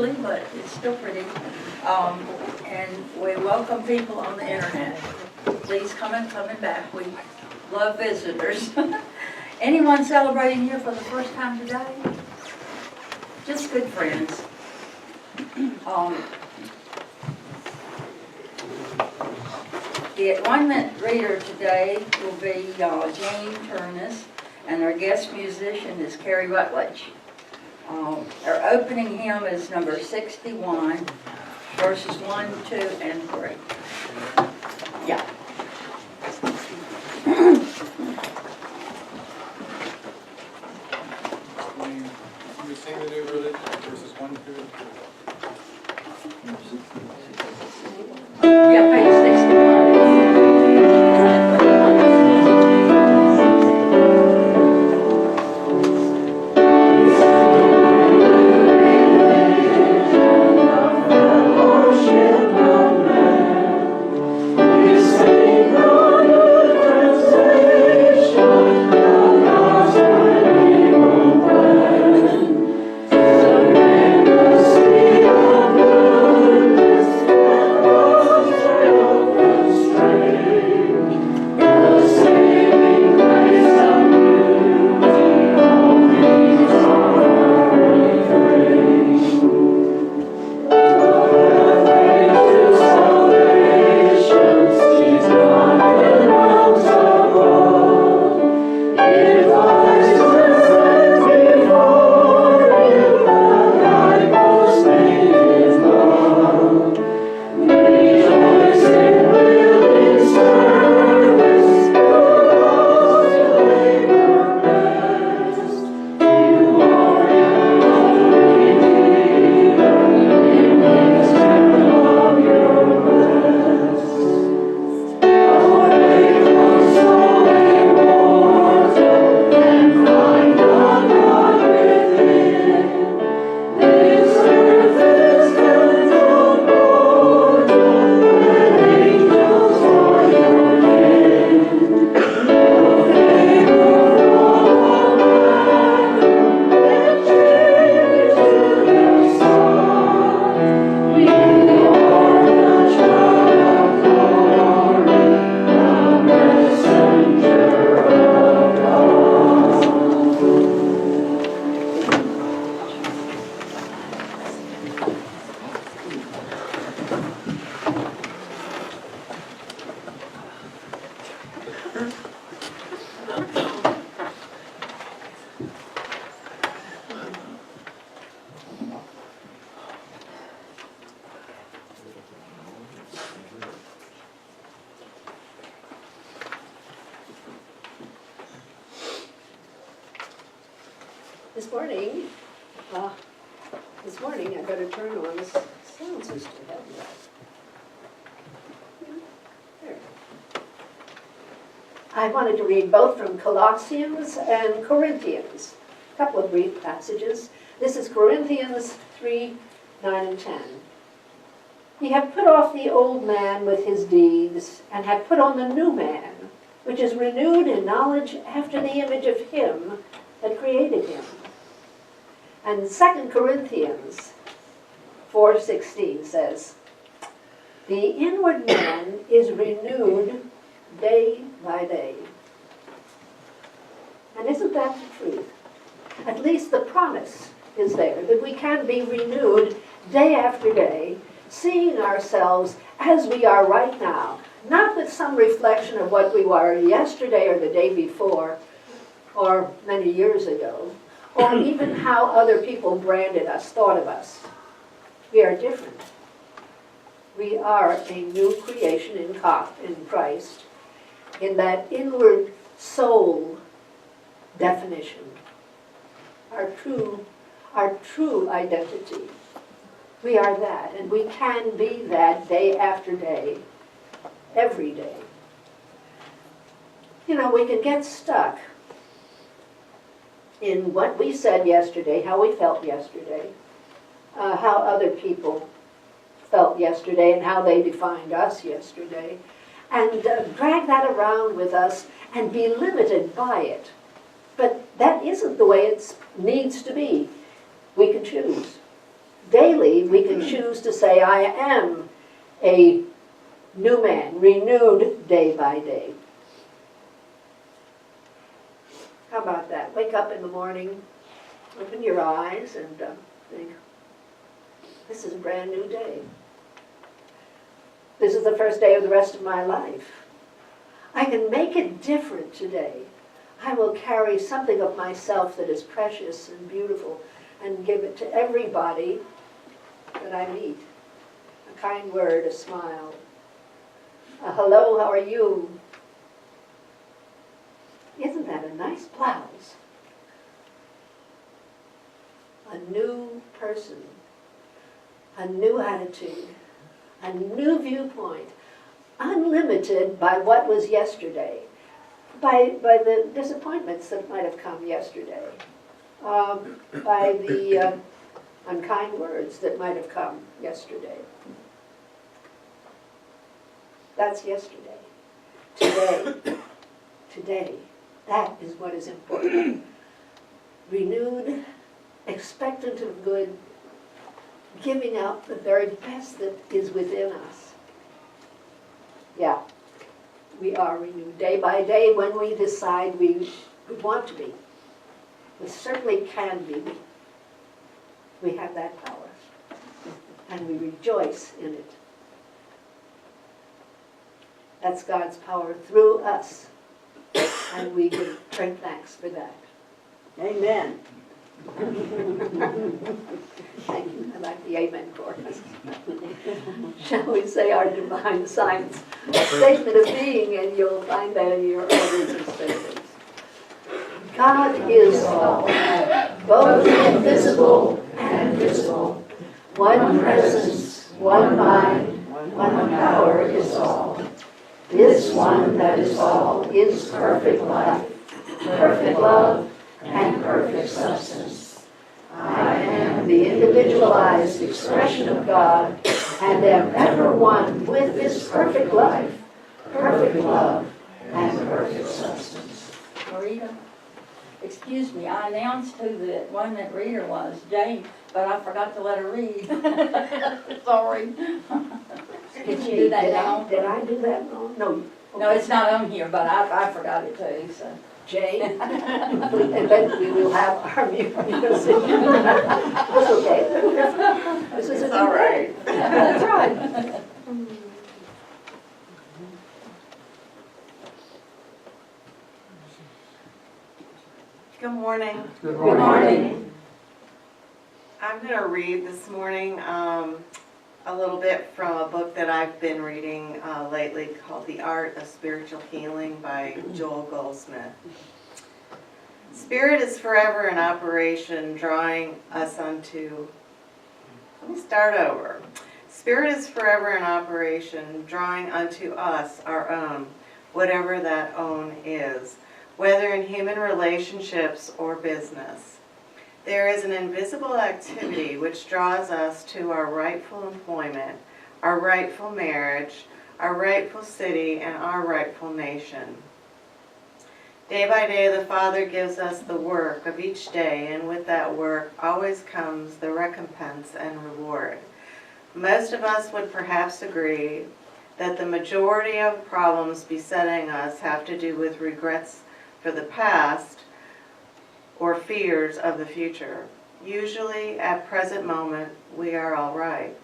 chilly, but it's still pretty. And we welcome people on the internet. Please coming back. We love visitors. Anyone celebrating here for the first time today? Just good friends. The one-minute reader today will be Jane Turnus, and our guest musician is Carrie Rutledge. Our opening hymn is number 61, verses 1, 2, and 3. Yeah. Can we sing the new religion, verses 1, 2, and 3? Yeah, page 61. This morning I got to turn on the sound system. There. I wanted to read both from Colossians and Corinthians, a couple of brief passages. This is Corinthians 3, 9 and 10. Ye have put off the old man with his deeds, and have put on the new man, which is renewed in knowledge after the image of him that created him. And 2 Corinthians 4:16 says, the inward man is renewed day by day. And isn't that the truth? At least the promise is there, that we can be renewed day after day, seeing ourselves as we are right now, not with some reflection of what we were yesterday or the day before, or many years ago, or even how other people branded us, thought of us. We are different. We are a new creation in Christ, in that inward soul definition, our true identity. We are that, and we can be that day after day, every day. You know, we can get stuck in what we said yesterday, how we felt yesterday, how other people felt yesterday, and how they defined us yesterday, and drag that around with us and be limited by it. But that isn't the way it needs to be. We can choose. daily we can choose to say, I am a new man, renewed day by day. How about that? Wake up in the morning, open your eyes, and think, this is a brand new day. This is the first day of the rest of my life. I can make it different today. I will carry something of myself that is precious and beautiful and give it to everybody that I meet. A kind word, a smile. A hello, how are you? Isn't that a nice blouse? A new person, a new attitude, a new viewpoint, unlimited by what was yesterday, by the disappointments that might have come yesterday, by the unkind words that might have come yesterday. That's yesterday. Today, that is what is important. Renewed, expectant of good, giving out the very best that is within us. Yeah, we are renewed day by day when we decide we want to be. We certainly can be. We have that power, and we rejoice in it. That's God's power through us, and we give great thanks for that. Amen. Thank you. I like the amen chorus. Shall we say our divine science statement of being, and you'll find that in your orders of service. God is all, both invisible and visible. One presence, one mind, one power is all. This one that is all is perfect life, perfect love, and perfect substance. I am the individualized expression of God and am ever one with this perfect life, perfect love, and perfect substance. Maurita, excuse me, I announced who the one-minute reader was, Jane, but I forgot to let her read. Sorry. Did you do that now? Did I do that wrong? No. No, it's not on here, but I forgot it too, so. Jane, and then we will have our music. That's okay. This is a It's all good day. right. That's right. Good morning. Good Good morning. I'm going to read this morning a little bit from a book that I've been reading lately called The Art of Spiritual Healing by Joel Goldsmith. Spirit is forever in operation, drawing us unto... Let me start over. Spirit is forever in operation, drawing unto us our own, whatever that own is, whether in human relationships or business. There is an invisible activity which draws us to our rightful employment, our rightful marriage, our rightful city, and our rightful nation. Day by day, the Father gives us the work of each day, and with that work always comes the recompense and reward. Most of us would perhaps agree that the majority of problems besetting us have to do with regrets for the past or fears of the future. Usually, at present moment, we are all right.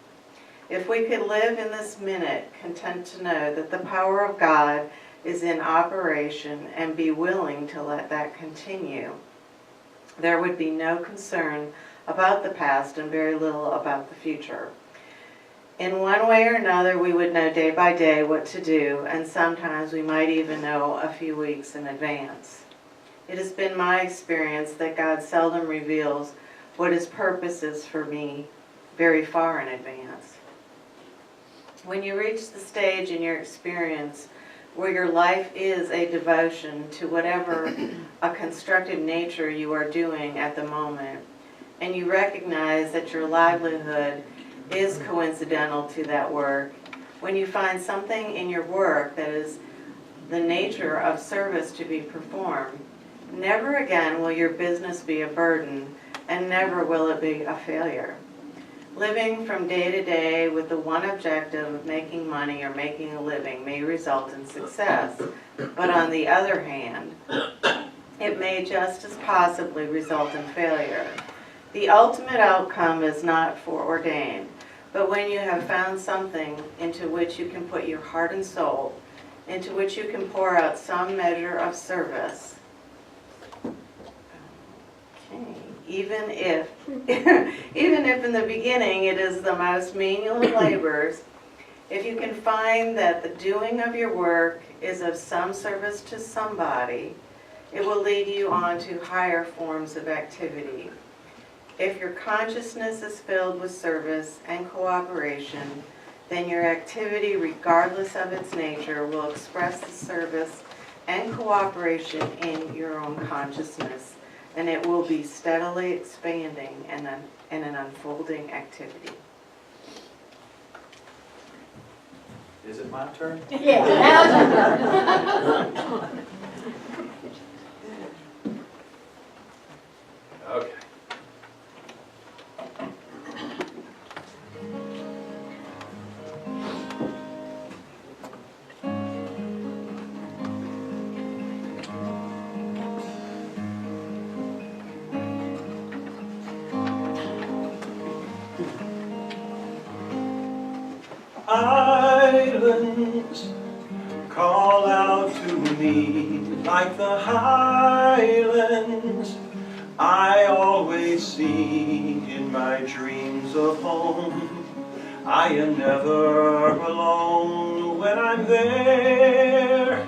If we could live in this minute, content to know that the power of God is in operation and be willing to let that continue, there would be no concern about the past and very little about the future. In one way or another, we would know day by day what to do, and sometimes we might even know a few weeks in advance. It has been my experience that God seldom reveals what His purpose is for me very far in advance. When you reach the stage in your experience where your life is a devotion to whatever a constructive nature you are doing at the moment, and you recognize that your livelihood is coincidental to that work, when you find something in your work that is the nature of service to be performed, never again will your business be a burden, and never will it be a failure. Living from day to day with the one objective of making money or making a living may result in success, but on the other hand, it may just as possibly result in failure. The ultimate outcome is not foreordained, but when you have found something into which you can put your heart and soul, into which you can pour out some measure of service, even if in the beginning it is the most menial of labors, if you can find that the doing of your work is of some service to somebody, it will lead you on to higher forms of activity. If your consciousness is filled with service and cooperation, then your activity, regardless of its nature, will express the service and cooperation in your own consciousness, and it will be steadily expanding and an unfolding activity. Is it my turn? Yeah, now's your turn. Okay. Islands call out to me like the highlands I always see in my dreams of home. I am never alone when I'm there.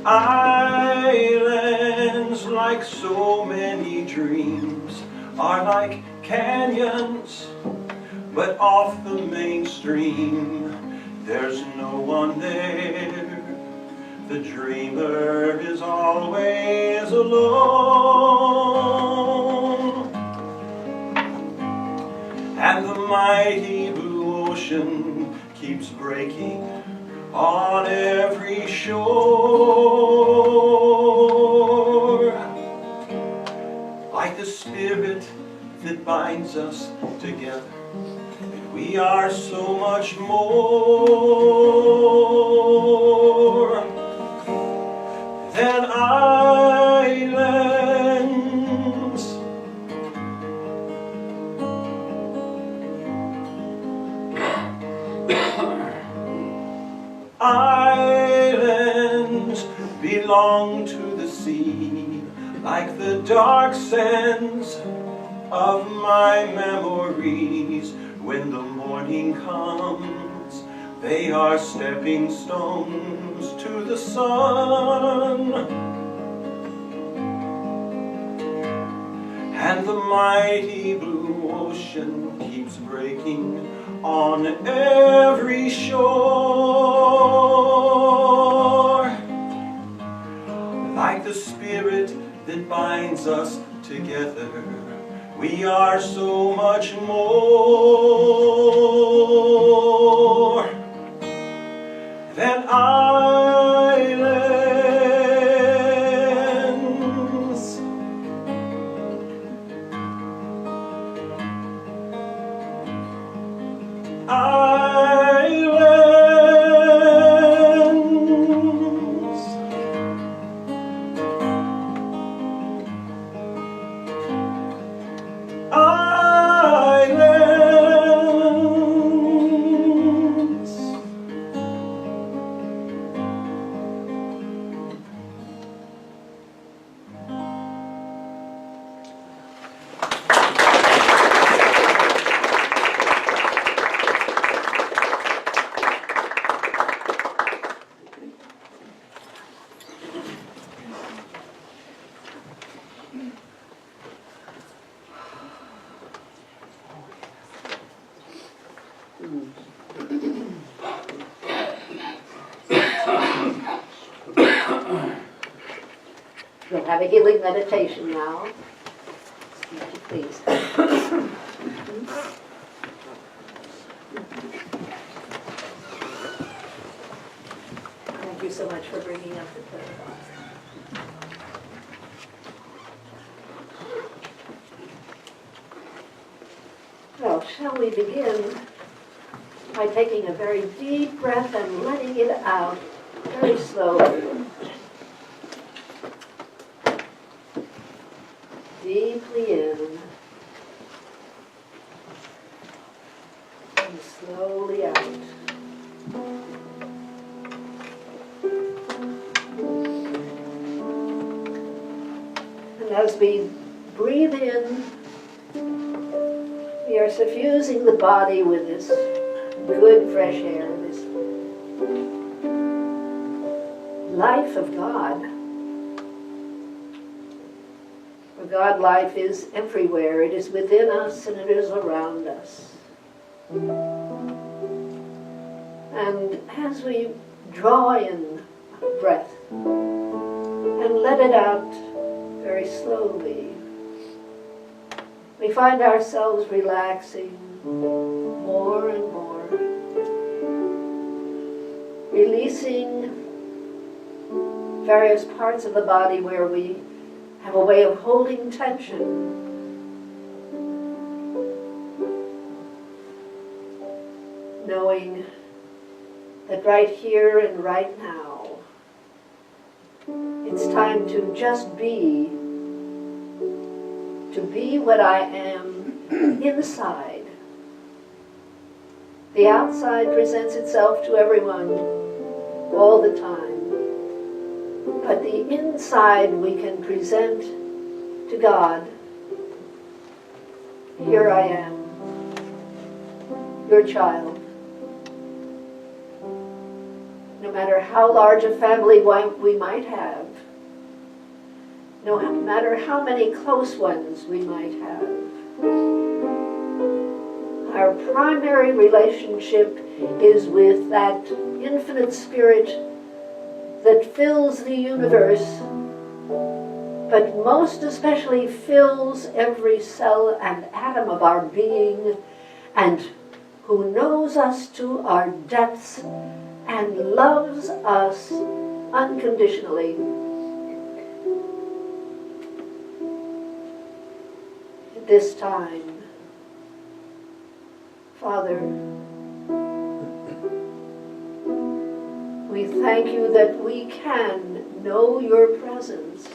Islands, like so many dreams, are like canyons, but off the main stream, there's no one there. The dreamer is always alone, and the mighty blue ocean keeps breaking on every shore, like the spirit that binds us together. And we are so much more than islands. Islands belong to the sea, like the dark sands of my memories. When the morning comes, they are stepping stones to the sun, and the mighty blue ocean keeps breaking on every shore, like the spirit that binds us together. We are so much more than islands. Islands. Islands. We'll have a healing meditation now. Please. Thank you so much for bringing up the prayer box. Well, shall we begin by taking a very deep breath and letting it out very slowly. Deeply in and slowly out. And as we breathe in, we are suffusing the body with this good fresh air, this life of God. For God life is everywhere. It is within us and it is around us. And as we draw in breath and let it out very slowly, we find ourselves relaxing more and more, releasing various parts of the body where we have a way of holding tension. Knowing that right here and right now, it's time to just be, what I am inside. The outside presents itself to everyone all the time, but the inside we can present to God. Here I am, your child. No matter how large a family we might have, no matter how many close ones we might have, our primary relationship is with that infinite spirit that fills the universe, but most especially fills every cell and atom of our being, and who knows us to our depths and loves us unconditionally. At this time, Father, we thank you that we can know your presence.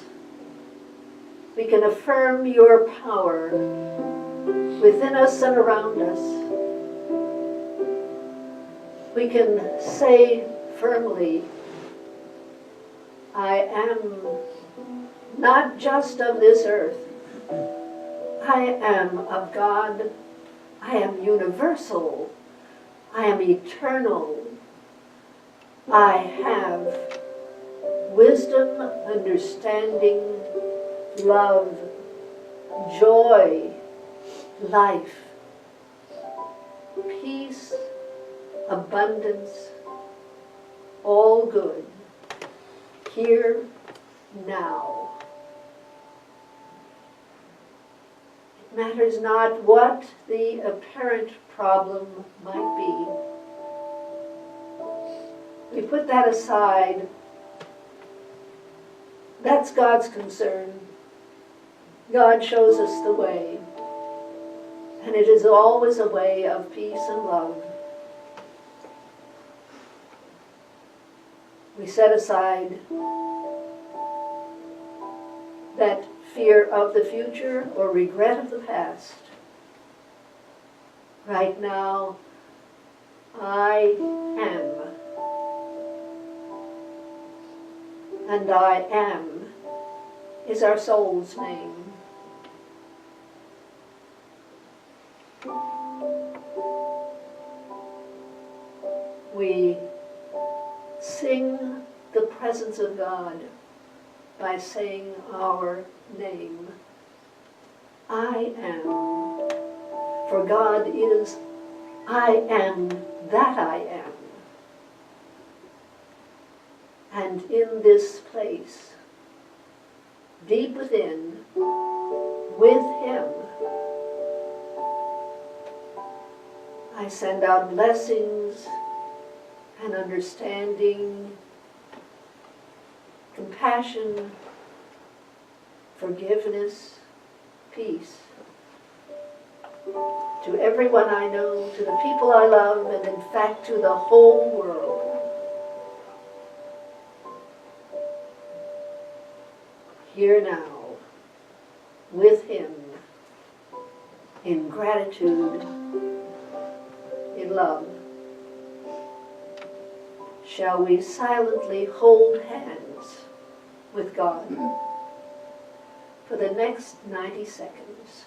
We can affirm your power within us and around us. We can say firmly, I am not just of this earth. I am of God. I am universal. I am eternal. I have wisdom, understanding, love, joy, life, peace, abundance, all good, here, now. It matters not what the apparent problem might be. We put that aside. That's God's concern. God shows us the way. And it is always a way of peace and love. We set aside that fear of the future or regret of the past. Right now, I am. And I am is our soul's name. We sing the presence of God by saying our name. I am. For God is, I am that I am. And in this place, deep within, with Him, I send out blessings and understanding, compassion, forgiveness, peace. to everyone I know, to the people I love, and in fact to the whole world. Here now, with him, in gratitude, in love, shall we silently hold hands with God for the next 90 seconds.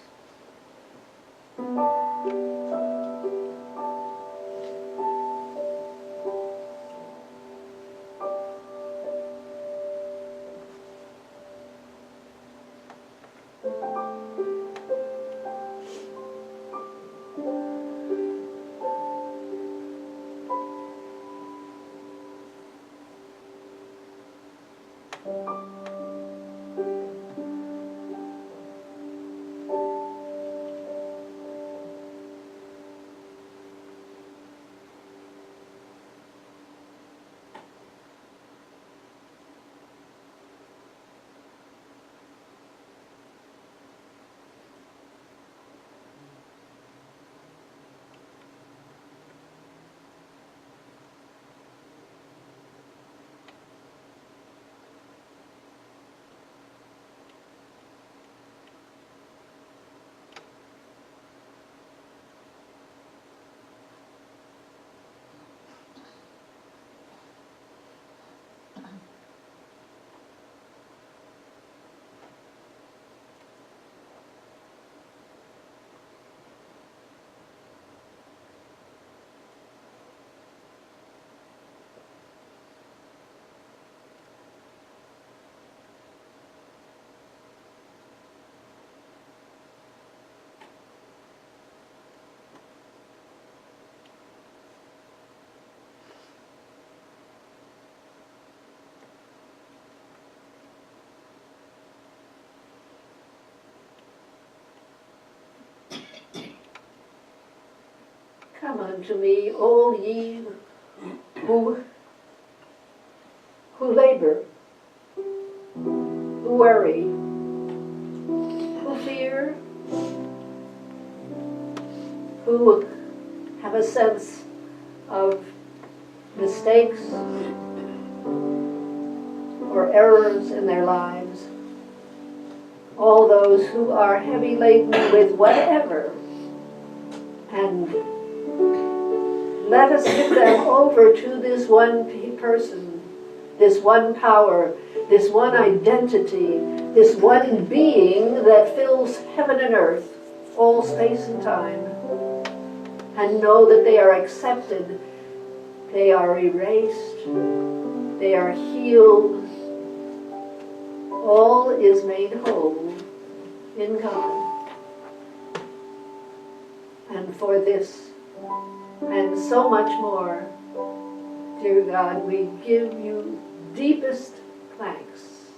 Come unto me, all ye who labor, who worry, who fear, who have a sense of mistakes or errors in their lives, all those who are heavy laden with whatever, and let us give them over to this one person, this one power, this one identity, this one being that fills heaven and earth, all space and time, and know that they are accepted, they are erased, they are healed, all is made whole in God. And for this, and so much more, dear God, we give you deepest thanks.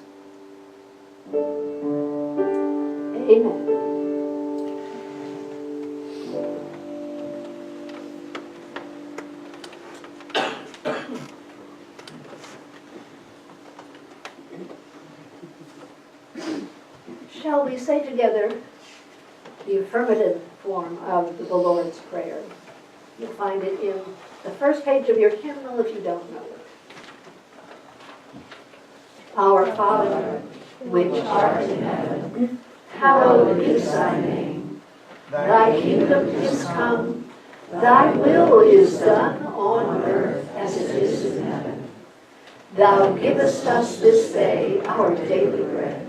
Amen. Shall we say together the affirmative form of the Lord's Prayer? You'll find it in the first page of your hymnal if you don't know it. Our Father, which art in heaven, hallowed be thy name. Thy kingdom is come, thy will is done on earth as it is in heaven. Thou givest us this day our daily bread.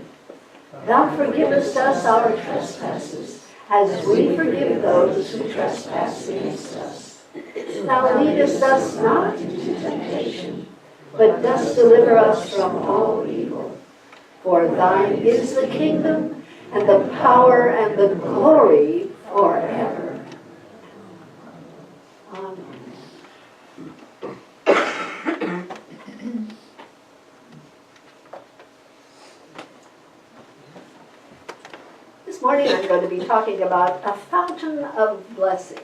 Thou forgivest us our trespasses, as we forgive those who trespass against us. Thou leadest us not into temptation, but dost deliver us from all evil. For thine is the kingdom, and the power, and the glory forever. Amen. This morning I'm going to be talking about a fountain of blessings.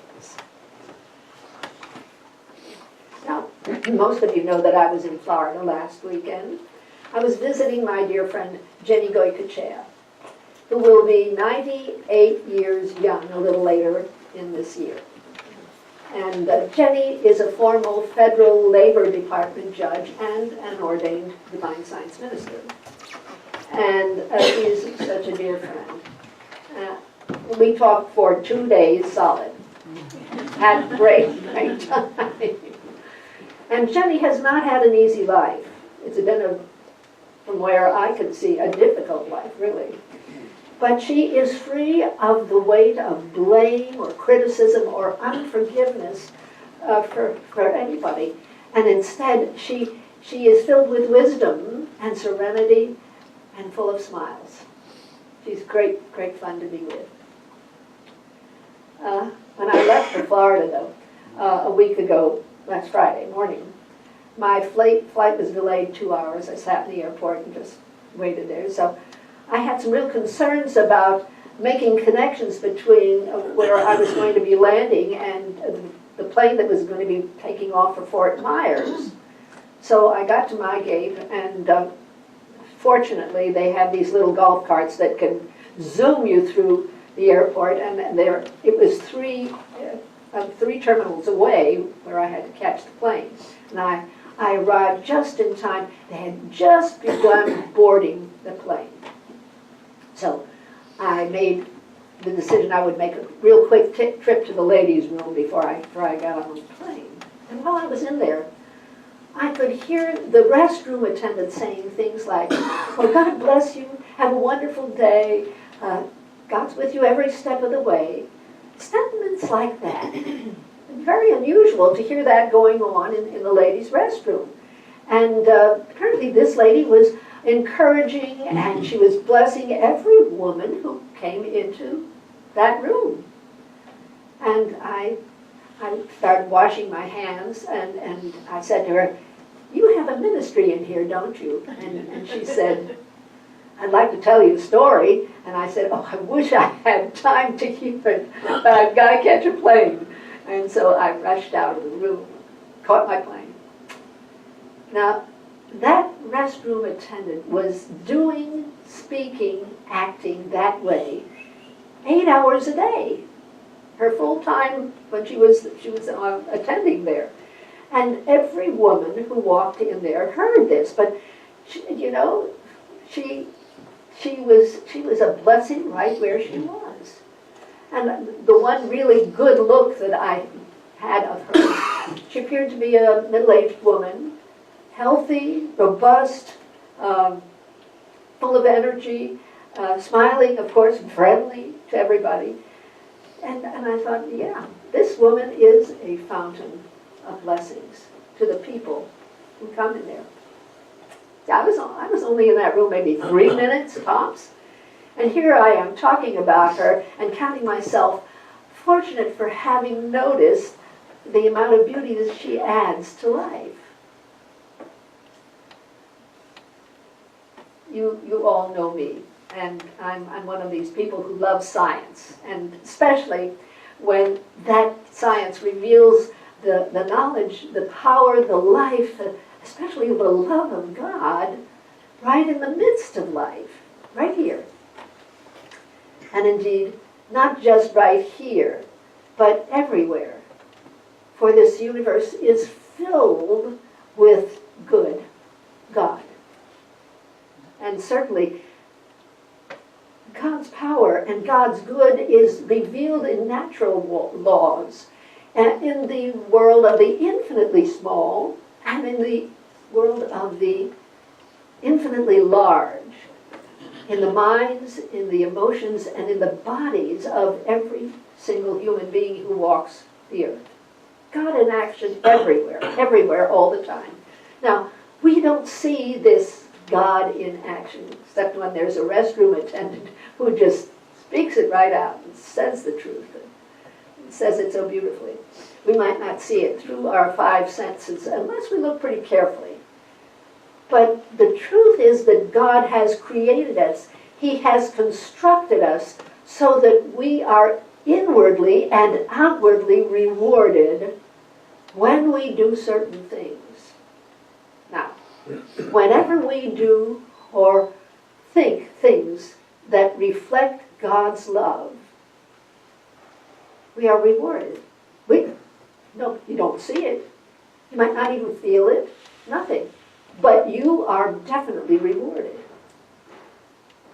Now, most of you know that I was in Florida last weekend. I was visiting my dear friend Jenny Goycochea, who will be 98 years young a little later in this this year. And Jenny is a formal federal labor department judge and an ordained divine science minister. And she's such a dear friend. We talked for 2 days solid. Had great time. And Jenny has not had an easy life. It's been, from where I can see, a difficult life, really. But she is free of the weight of blame or criticism or unforgiveness for anybody. And instead, she is filled with wisdom and serenity and full of smiles. She's great, great fun to be with. When I left for Florida, though, a week ago, last Friday morning, my flight was delayed 2 hours. I sat in the airport and just waited there. So I had some real concerns about making connections between where I was going to be landing and the plane that was going to be taking off for Fort Myers. So I got to my gate, and fortunately they have these little golf carts that can zoom you through the airport, and it was three terminals away where I had to catch the plane. And I arrived just in time. They had just begun boarding the plane. So I made the decision I would make a real quick trip to the ladies' room before I got on the plane. And while I was in there, I could hear the restroom attendant saying things like, "Well, God bless you, have a wonderful day, God's with you every step of the way." Sentiments like that. Very unusual to hear that going on in the ladies' restroom. And apparently this lady was encouraging, and she was blessing every woman who came into that room. And I started washing my hands, and I said to her, "You have a ministry in here, don't you?" And she said, "I'd like to tell you a story." And I said, "Oh, I wish I had time to keep it, but I've got to catch a plane." And so I rushed out of the room, caught my plane. Now, that restroom attendant was doing, speaking, acting that way 8 hours a day. Her full time when she was attending there. And every woman who walked in there heard this, but she was a blessing right where she was. And the one really good look that I had of her, she appeared to be a middle-aged woman, healthy, robust, full of energy, smiling, of course, friendly to everybody. And I thought, yeah, this woman is a fountain of blessings to the people who come in there. I was only in that room maybe 3 minutes tops. And here I am talking about her and counting myself fortunate for having noticed the amount of beauty that she adds to life. You all know me, and I'm one of these people who love science, and especially when that science reveals the knowledge, the power, the life, especially the love of God right in the midst of life, right here. And indeed, not just right here, but everywhere. For this universe is filled with good God. And certainly, God's power and God's good is revealed in natural laws, and in the world of the infinitely small, and in the world of the infinitely large, in the minds, in the emotions, and in the bodies of every single human being who walks the earth. God in action everywhere, all the time. Now, we don't see this God in action, except when there's a restroom attendant who just speaks it right out and says the truth, and says it so beautifully. We might not see it through our 5 senses unless we look pretty carefully. But the truth is that God has created us. He has constructed us so that we are inwardly and outwardly rewarded when we do certain things. Now, whenever we do or think things that reflect God's love, we are rewarded. No, you don't see it. You might not even feel it. Nothing. But you are definitely rewarded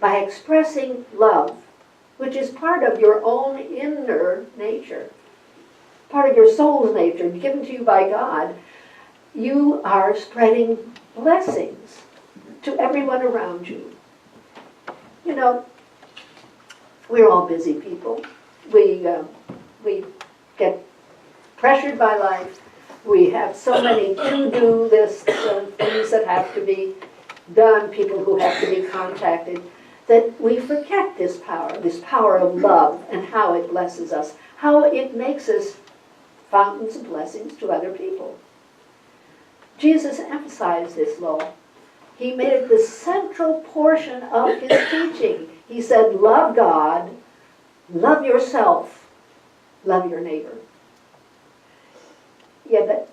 by expressing love, which is part of your own inner nature, part of your soul's nature, given to you by God. You are spreading blessings to everyone around you. You know, we're all busy people. We get pressured by life. We have so many to-do lists of things that have to be done, people who have to be contacted, that we forget this power of love and how it blesses us, how it makes us fountains of blessings to other people. Jesus emphasized this law. He made it the central portion of his teaching. He said, love God, love yourself, love your neighbor. Yeah, but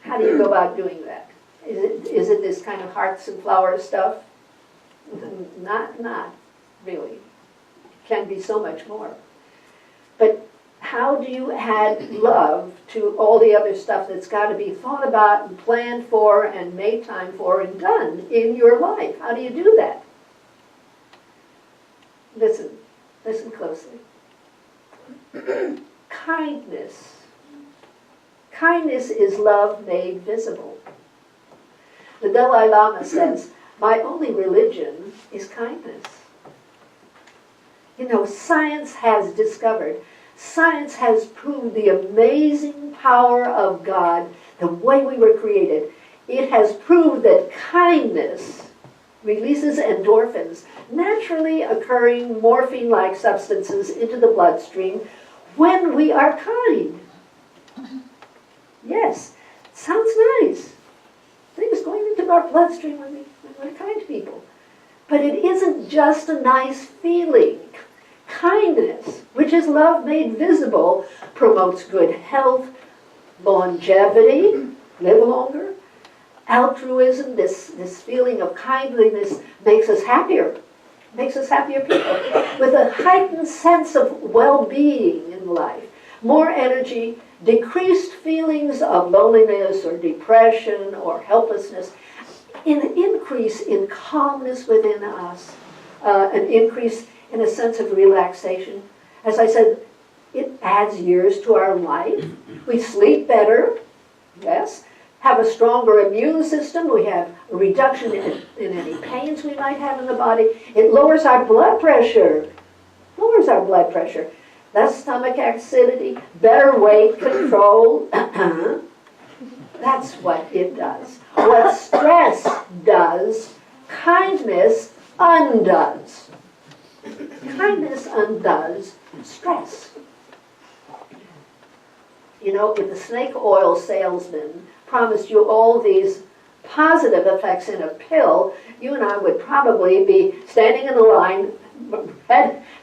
how do you go about doing that? Is it this kind of hearts and flowers stuff? Not really. It can be so much more. But how do you add love to all the other stuff that's got to be thought about and planned for and made time for and done in your life? How do you do that? Listen closely. Kindness. Kindness is love made visible. The Dalai Lama says, my only religion is kindness. You know, science has discovered, science has proved the amazing power of God, the way we were created. It has proved that kindness releases endorphins, naturally occurring morphine-like substances into the bloodstream when we are kind. Yes, sounds nice. Things going into our bloodstream when we're kind to people. But it isn't just a nice feeling. Kindness, which is love made visible, promotes good health, longevity, live longer. Altruism, this feeling of kindliness, makes us happier. Makes us happier people with a heightened sense of well-being in life. More energy, decreased feelings of loneliness or depression or helplessness, an increase in calmness within us, an increase in a sense of relaxation. As I said, it adds years to our life. We sleep better, yes, have a stronger immune system. We have a reduction in any pains we might have in the body. It lowers our blood pressure, less stomach acidity, better weight control. That's what it does. What stress does, kindness undoes. Kindness undoes stress. You know, if the snake oil salesman promised you all these positive effects in a pill, you and I would probably be standing in the line,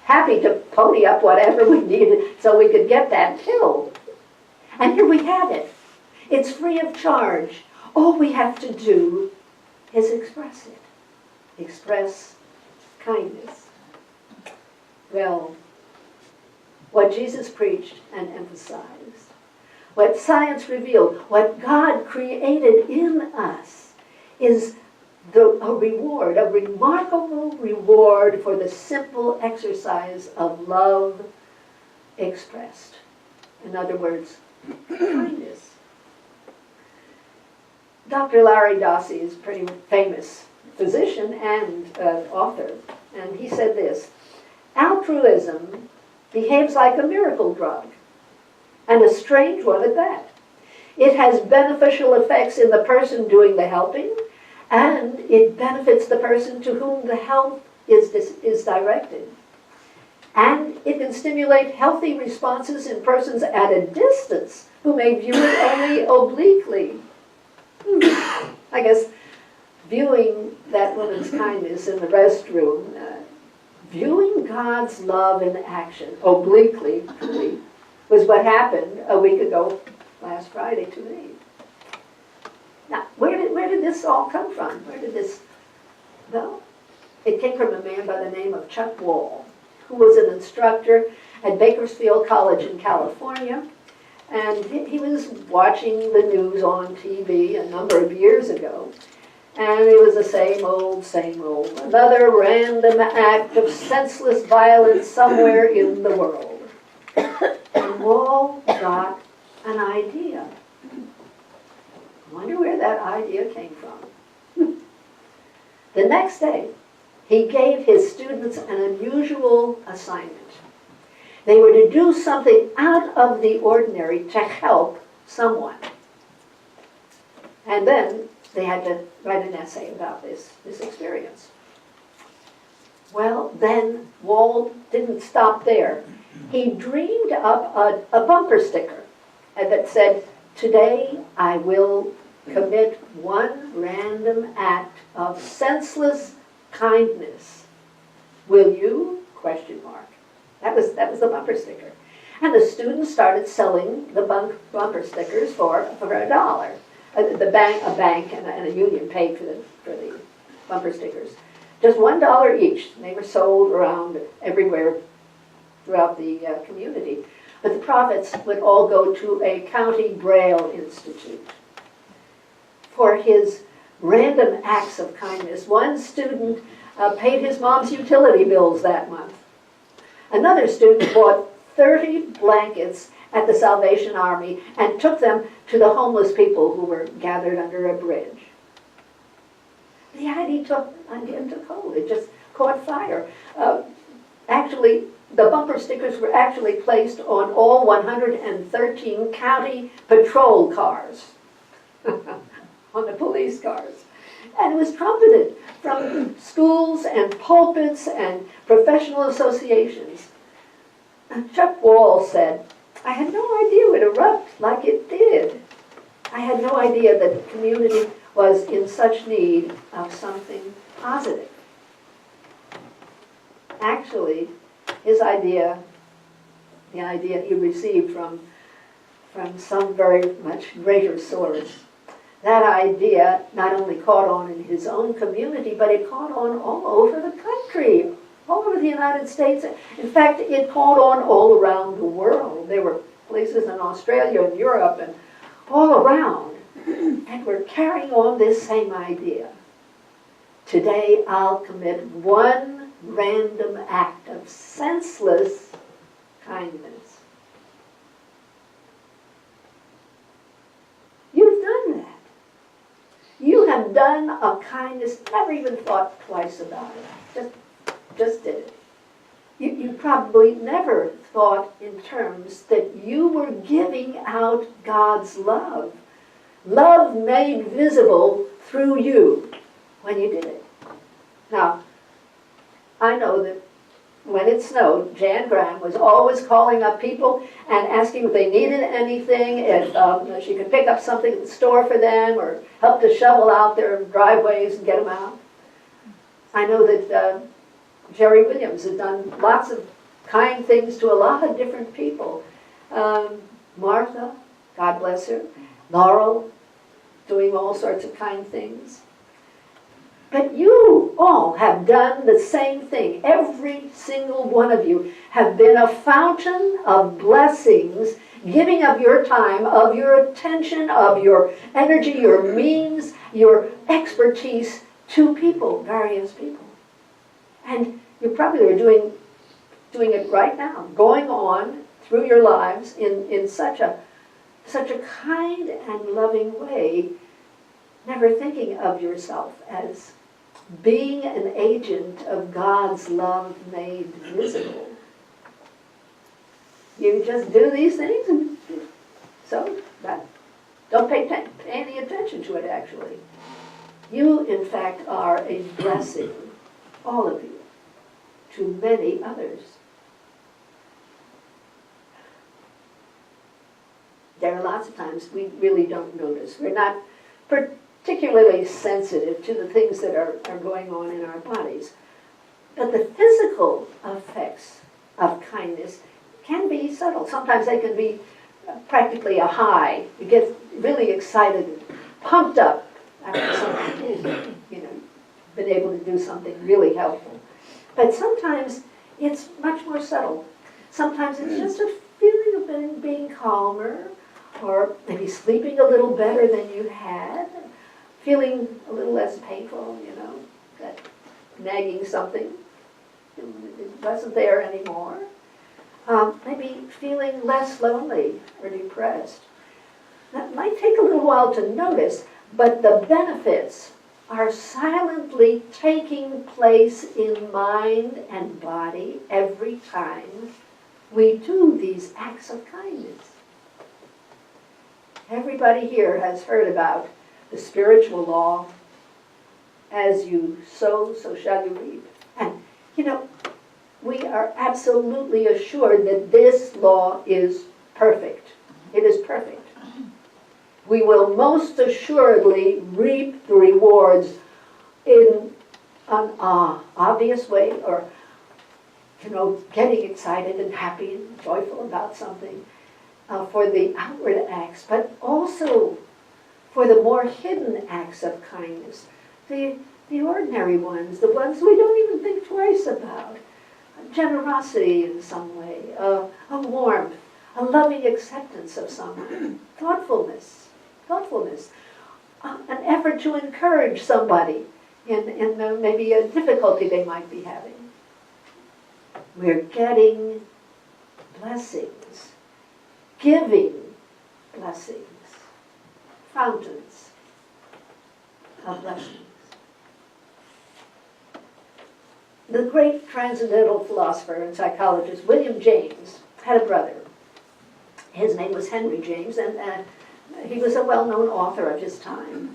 happy to pony up whatever we needed so we could get that pill. And here we have it. It's free of charge. All we have to do is express it. Express kindness. Well, what Jesus preached and emphasized, what science revealed, what God created in us is a reward, a remarkable reward for the simple exercise of love expressed. In other words, kindness. Dr. Larry Dossey is a pretty famous physician and author, and he said this: altruism behaves like a miracle drug, and a strange one at that. It has beneficial effects in the person doing the helping, and it benefits the person to whom the help is directed. And it can stimulate healthy responses in persons at a distance who may view it only obliquely. I guess viewing that woman's kindness in the restroom, viewing God's love in action obliquely was what happened a week ago last Friday to me. Now, where did this all come from? Where did this go? It came from a man by the name of Chuck Wall, who was an instructor at Bakersfield College in California. And he was watching the news on TV a number of years ago. And it was the same old, same old. Another random act of senseless violence somewhere in the world. And Wall got an idea. I wonder where that idea came from. The next day, he gave his students an unusual assignment. They were to do something out of the ordinary to help someone. And then they had to write an essay about this experience. Well, then Wald didn't stop there. He dreamed up a bumper sticker that said, "Today I will commit one random act of senseless kindness. Will you?" Question mark. That was the bumper sticker. And the students started selling the bumper stickers for $1. A bank and a union paid for the bumper stickers. Just $1 each. And they were sold around everywhere throughout the community. But the profits would all go to a county Braille institute. For his random acts of kindness, one student paid his mom's utility bills that month. Another student bought 30 blankets at the Salvation Army and took them to the homeless people who were gathered under a bridge. The idea took hold. It just caught fire. Actually, the bumper stickers were actually placed on all 113 county patrol cars, on the police cars. And it was trumpeted from schools and pulpits and professional associations. Chuck Wall said, "I had no idea it would erupt like it did. I had no idea that the community was in such need of something positive." Actually, his idea, the idea he received from some very much greater source, that idea not only caught on in his own community, but it caught on all over the country, all over the United States. In fact, it caught on all around the world. There were places in Australia and Europe and all around that were carrying on this same idea. Today I'll commit one random act of senseless kindness. You've done that. You have done a kindness, never even thought twice about it. Just did it. You probably never thought in terms that you were giving out God's love. Love made visible through you when you did it. Now, I know that when it snowed, Jan Graham was always calling up people and asking if they needed anything, if she could pick up something at the store for them or help to shovel out their driveways and get them out. I know that Jerry Williams had done lots of kind things to a lot of different people. Martha, God bless her, Laurel, doing all sorts of kind things. But you all have done the same thing. Every single one of you have been a fountain of blessings, giving of your time, of your attention, of your energy, your means, your expertise to people, various people. And you probably are doing it right now, going on through your lives in such a kind and loving way, never thinking of yourself as being an agent of God's love made visible. You just do these things, and so don't pay any attention to it, actually. You, in fact, are a blessing, all of you, to many others. There are lots of times we really don't notice. We're not particularly sensitive to the things that are going on in our bodies. But the physical effects of kindness can be subtle. Sometimes they can be practically a high. You get really excited and pumped up after something, been able to do something really helpful. But sometimes it's much more subtle. Sometimes it's just a feeling of being calmer, or maybe sleeping a little better than you had, feeling a little less painful, that nagging something it wasn't there anymore. Maybe feeling less lonely or depressed. That might take a little while to notice, but the benefits are silently taking place in mind and body every time we do these acts of kindness. Everybody here has heard about the spiritual law, as you sow, so shall you reap. And, we are absolutely assured that this law is perfect. It is perfect. We will most assuredly reap the rewards in an obvious way, or, getting excited and happy and joyful about something for the outward acts, but also for the more hidden acts of kindness, the ordinary ones, the ones we don't even think twice about. Generosity in some way, a warmth, a loving acceptance of someone, thoughtfulness, an effort to encourage somebody in maybe a difficulty they might be having. We're getting blessings, giving blessings, fountains of blessings. The great transcendental philosopher and psychologist William James had a brother. His name was Henry James, and he was a well-known author of his time.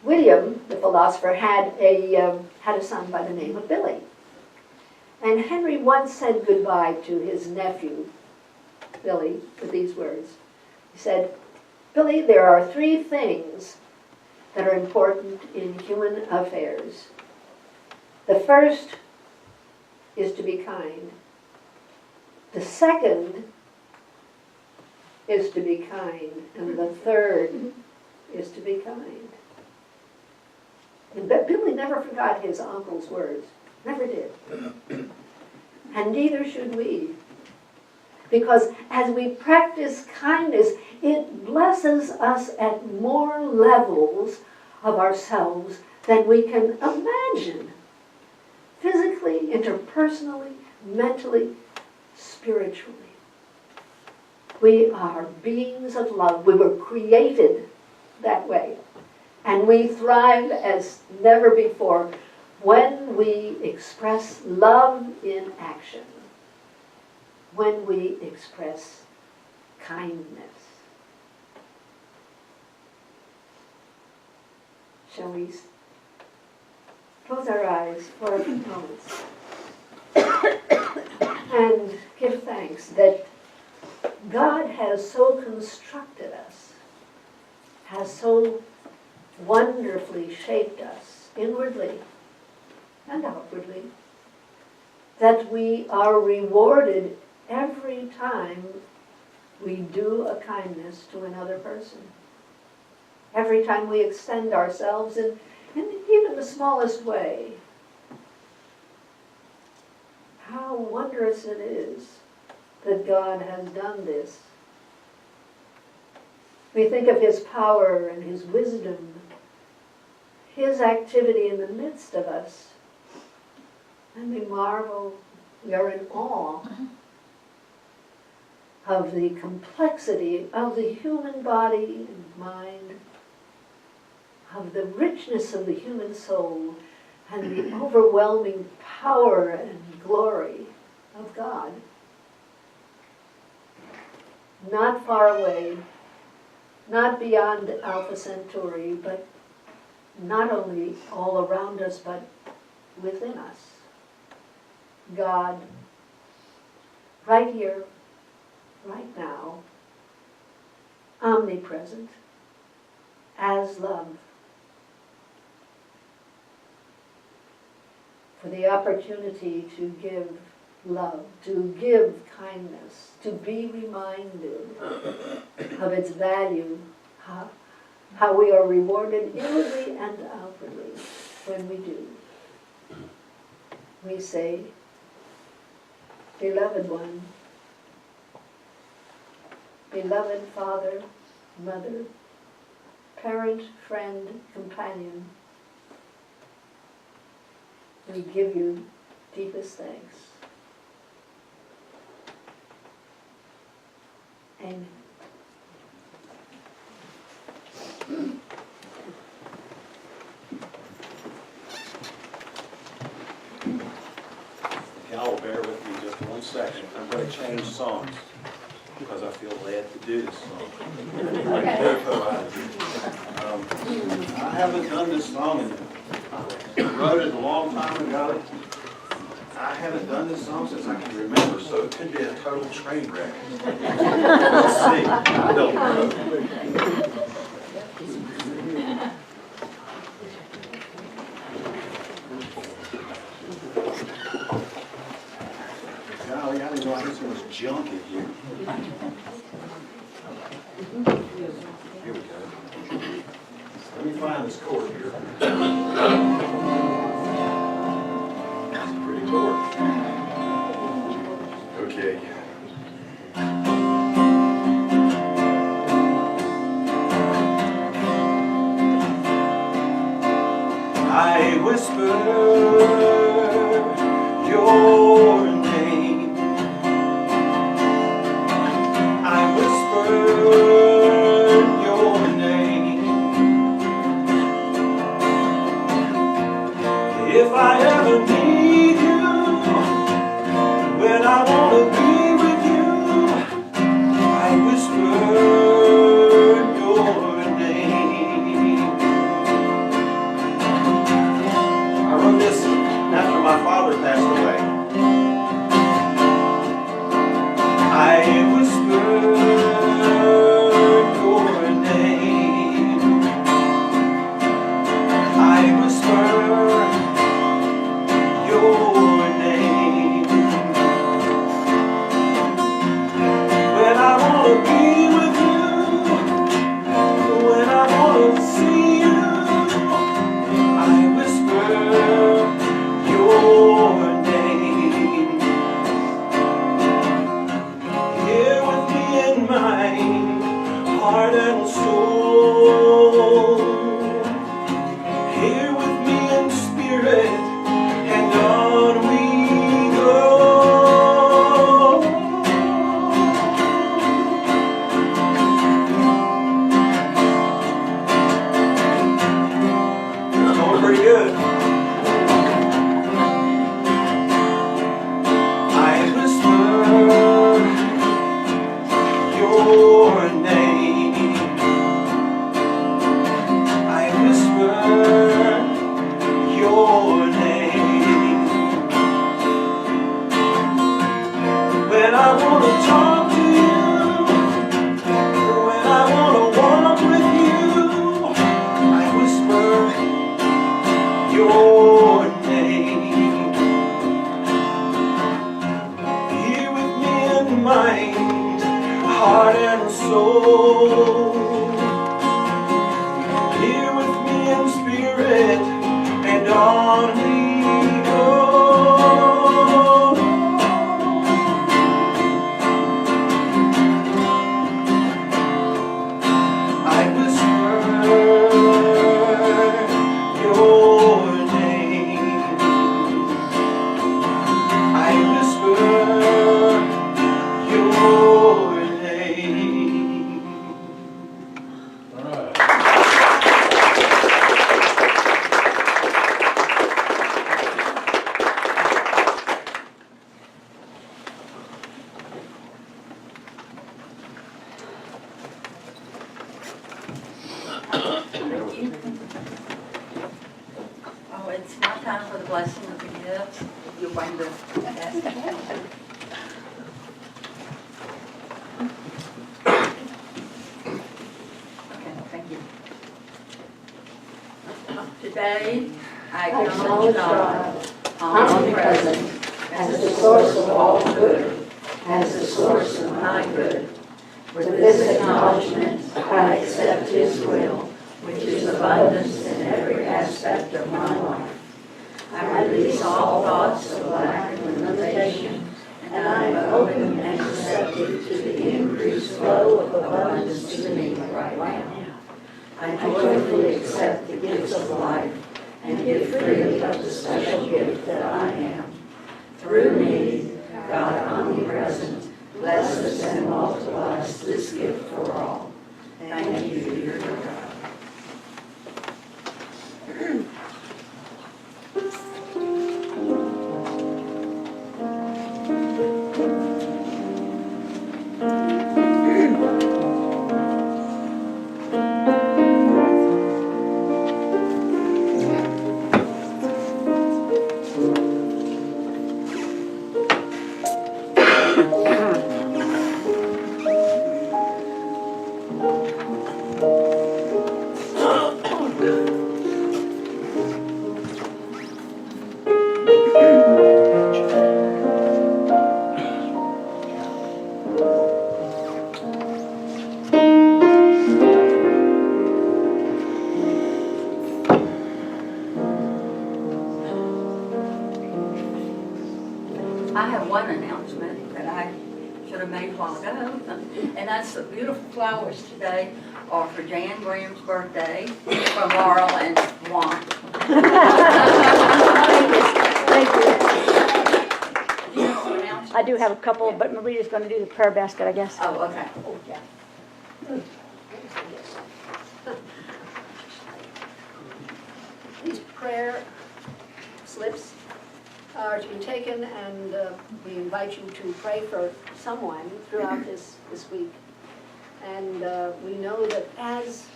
William, the philosopher, had a son by the name of Billy. And Henry once said goodbye to his nephew, Billy, with these words. He said, "Billy, there are 3 things that are important in human affairs. The first is to be kind. The second is to be kind. And the third is to be kind." And Billy never forgot his uncle's words. Never did. And neither should we. Because as we practice kindness, it blesses us at more levels of ourselves than we can imagine. Physically, interpersonally, mentally, spiritually. We are beings of love. We were created that way. And we thrive as never before when we express love in action, when we express kindness. Shall we close our eyes for a few moments and give thanks that God has so constructed us, has so wonderfully shaped us inwardly and outwardly, that we are rewarded every time we do a kindness to another person. Every time we extend ourselves in even the smallest way. How wondrous it is that God has done this. We think of His power and His wisdom, His activity in the midst of us, and we marvel, we are in awe of the complexity of the human body and mind, of the richness of the human soul, and the overwhelming power and glory of God. Not far away, not beyond Alpha Centauri, but not only all around us, but within us. God, right here, right now, omnipresent, as love. For the opportunity to give love, to give kindness, to be reminded of its value, how we are rewarded inwardly and outwardly when we do. We say, "Beloved one, beloved father, mother, parent, friend, companion, we give you deepest thanks. Amen. If y'all will bear with me just 1 second, I'm going to change songs because I feel led to do this song. I haven't done this song, and I wrote it a long time ago. I haven't done this song since I can remember, so it could be a total train wreck. We'll see. I don't know. Golly, I didn't know there was so much junk in here. Here we go. Let me find this chord here. That's a pretty chord. Okay. I whisper your name. I whisper your name. If I ever need you, when I want to be with you, I whisper your name. I wrote this after my father passed away. I whisper your name. I whisper your name. When I want to be with you, when I want to see you, I whisper your name. Here with me in mind, heart and soul. Here with me in spirit, and on we go. It's going pretty good. I whisper your name. I whisper your name. When I want to talk to you, when I want to walk with you, I whisper your name. Here with me in mind, heart and soul. Here with me in spirit, and on we go. I whisper your name. I whisper your name. All right. Oh, it's not time for the blessing of the gifts. You're going to Okay, thank you. Today, I acknowledge God, omnipresent, as the source of all good, as the source of my good. With this acknowledgement, I accept His will, which is abundance in every aspect of my life. I release all thoughts of lack and limitation, and I am open and receptive to the increased flow of abundance to me right now. I joyfully accept the gifts of life and give freely of the special gift that I am. Through me, God omnipresent, blesses and multiplies this gift for all. Thank you, dear God. I have one announcement that I should have made a while ago, and that's the beautiful flowers today are for Jan Graham's birthday from Laurel and Juan. Thank you. Do you have some announcements? I do have a couple, but Marita's going to do the prayer basket, I guess. Oh, okay. Oh, yeah. These prayer slips are to be taken, and we invite you to pray for someone throughout this week. And we know that as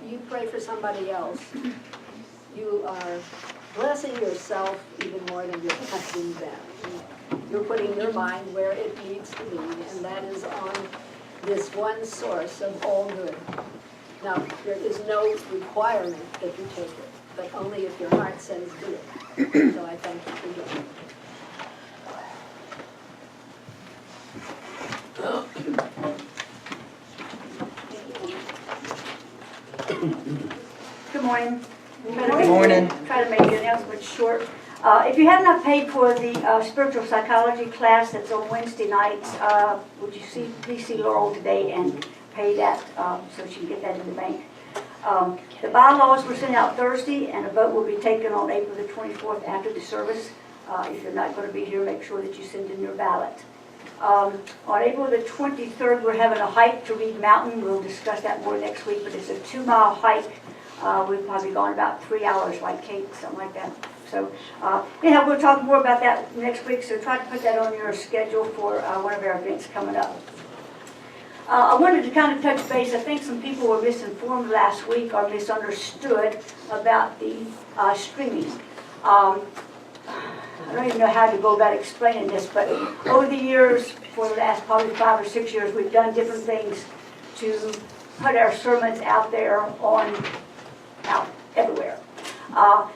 you pray for somebody else, you are blessing yourself even more than you're blessing them. You're putting your mind where it needs to be, and that is on this one source of all good. Now, there is no requirement that you take it, but only if your heart says do it. So I thank you for doing it. Good morning. Good morning. Try to make the announcement short. If you have not paid for the spiritual psychology class that's on Wednesday nights, would you please see Laurel today and pay that so she can get that in the bank. The bylaws were sent out Thursday, and a vote will be taken on April the 24th after the service. If you're not going to be here, make sure that you send in your ballot. On April the 23rd, we're having a hike to Reed Mountain. We'll discuss that more next week, but it's a 2-mile hike. We've probably gone about 3 hours, like Kate, something like that. So, we'll talk more about that next week, so try to put that on your schedule for one of our events coming up. I wanted to kind of touch base. I think some people were misinformed last week or misunderstood about the streaming. I don't even know how to go about explaining this, but over the years, for the last probably 5 or 6 years, we've done different things to put our sermons out there out everywhere.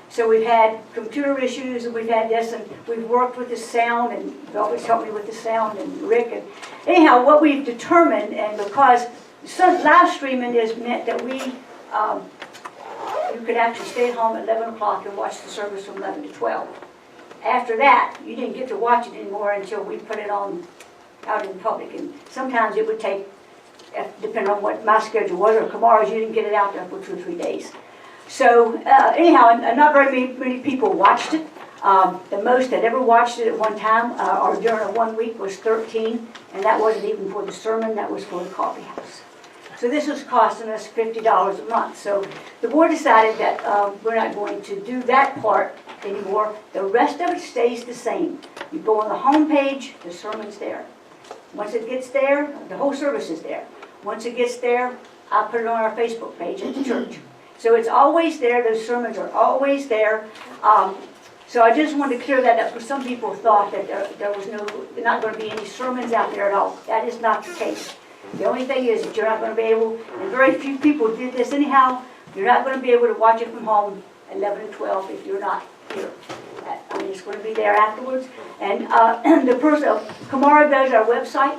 So we've had computer issues, and we've had this, and we've worked with the sound, and Velvet's helped me with the sound, and Rick. And anyhow, what we've determined, and because live streaming is meant that you could actually stay at home at 11 o'clock and watch the service from 11 to 12. After that, you didn't get to watch it anymore until we put it on out in public. And sometimes it would take, depending on what my schedule was, or Kamara's, you didn't get it out there for 2 or 3 days. So anyhow, not very many people watched it. The most that ever watched it at one time, or during a 1 week, was 13, and that wasn't even for the sermon, that was for the coffee house. So this was costing us $50 a month. So the board decided that we're not going to do that part anymore. The rest of it stays the same. You go on the home page, the sermon's there. Once it gets there, the whole service is there. Once it gets there, I put it on our Facebook page at the church. So it's always there. Those sermons are always there. So I just wanted to clear that up, because some people thought that there was not going to be any sermons out there at all. That is not the case. The only thing is that you're not going to be able, and very few people did this anyhow, you're not going to be able to watch it from home at 11 and 12 if you're not here. I mean, it's going to be there afterwards. And the person, Kamara does our website.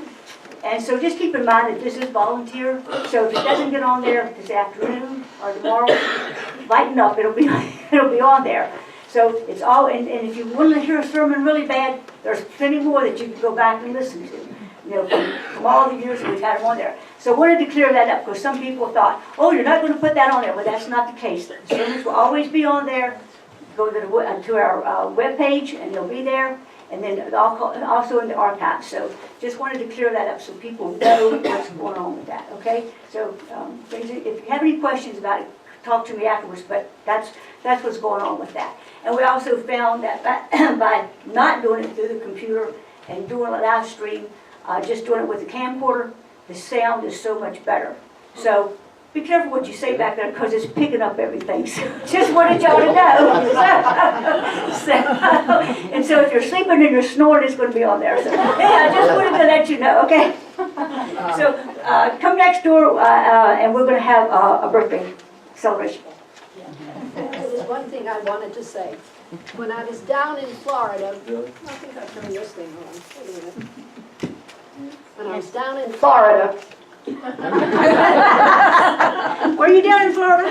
And so just keep in mind that this is volunteer. So if it doesn't get on there this afternoon or tomorrow, lighten up. It'll be on there. So it's all, and if you want to hear a sermon really bad, there's plenty more that you can go back and listen to. You know, from all the years that we've had them on there. So I wanted to clear that up because some people thought, oh, you're not going to put that on there. Well, that's not the case. The sermons will always be on there. Go to our webpage and they'll be there. And then also in the archives. So just wanted to clear that up so people know what's going on with that, okay? So if you have any questions about it, talk to me afterwards, but that's what's going on with that. And we also found that by not doing it through the computer and doing a live stream, just doing it with the camcorder, the sound is so much better. So be careful what you say back there because it's picking up everything. So just wanted y'all to know. And so if you're sleeping and you're snoring, it's going to be on there. So yeah, I just wanted to let you know, okay? So come next door and we're going to have a birthday celebration. There was one thing I wanted to say. When I was down in Florida, I think I turned this thing on. Wait a minute. When I was down in Florida. Were you down in Florida?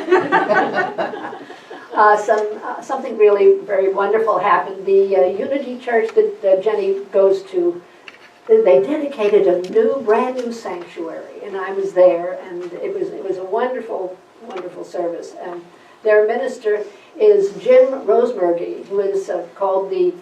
Something really very wonderful happened. The Unity Church that Jenny goes to, they dedicated a brand new sanctuary, and I was there, and it was a wonderful, wonderful service. Their minister is Jim Rosemergy, who is called the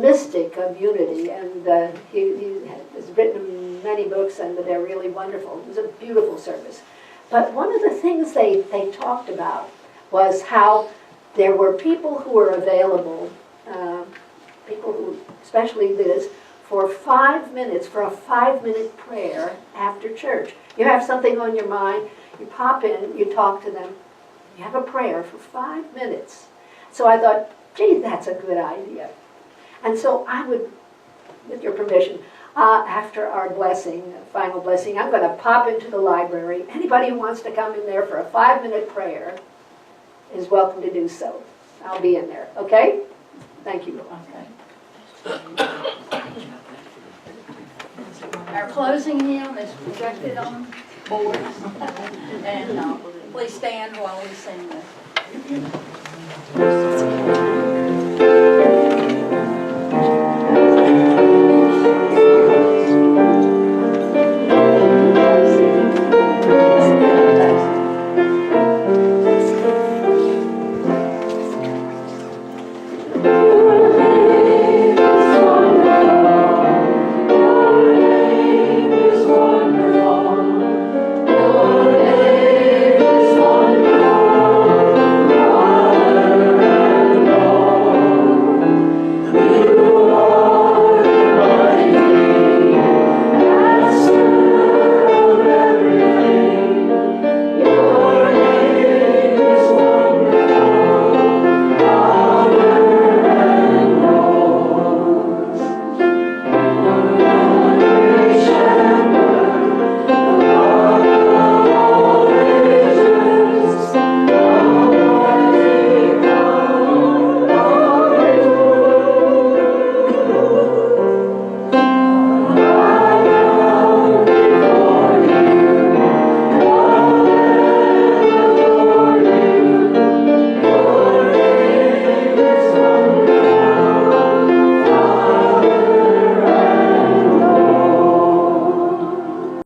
mystic of Unity, and he has written many books, and they're really wonderful. It was a beautiful service. But one of the things they talked about was how there were people who were available, people who, especially Liz, for 5 minutes, for a 5-minute prayer after church. You have something on your mind, you pop in, you talk to them, you have a prayer for 5 minutes. So I thought, gee, that's a good idea. And so I would, with your permission, after our blessing, final blessing, I'm going to pop into the library. Anybody who wants to come in there for a 5-minute prayer is welcome to do so. I'll be in there, okay? Thank you. Okay. Our closing hymn is projected on boards. And please stand while we sing this.